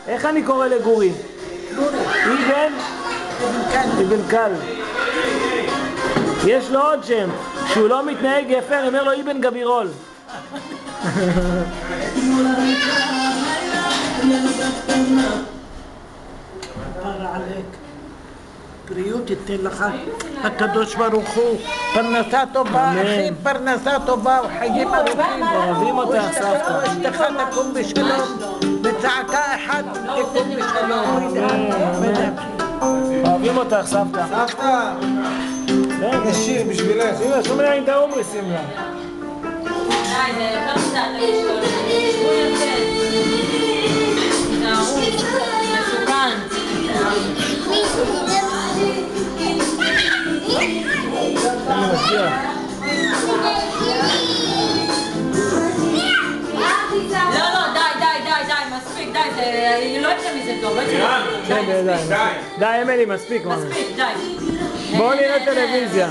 איך אני קורא לגורי? אבן? אבן קל. יש לו עוד שם. כשהוא לא מתנהג יפה, אני אומר לו אבן גבירול. בריאות ייתן לך הקדוש ברוך הוא, פרנסה טובה, אחי, פרנסה טובה, חיים ארוכים. אוהבים אותך, סבתא. אשתך תקום בשלום, בצעקה אחת תקום בשלום. אוהבים אותך, סבתא. סבתא, יש שיר בשבילך. סימלה, שום מנהים את האומרי, סימלה. די, זה יותר קצת, לשאול. שבו יוצא. תערו, מסוכן. אני מזכיר. לא, די, מספיק, די, לא יצא מזה טוב, לא יצא מזה טוב. די, אמילי, מספיק. מספיק, די. בואו נראה טלוויזיה.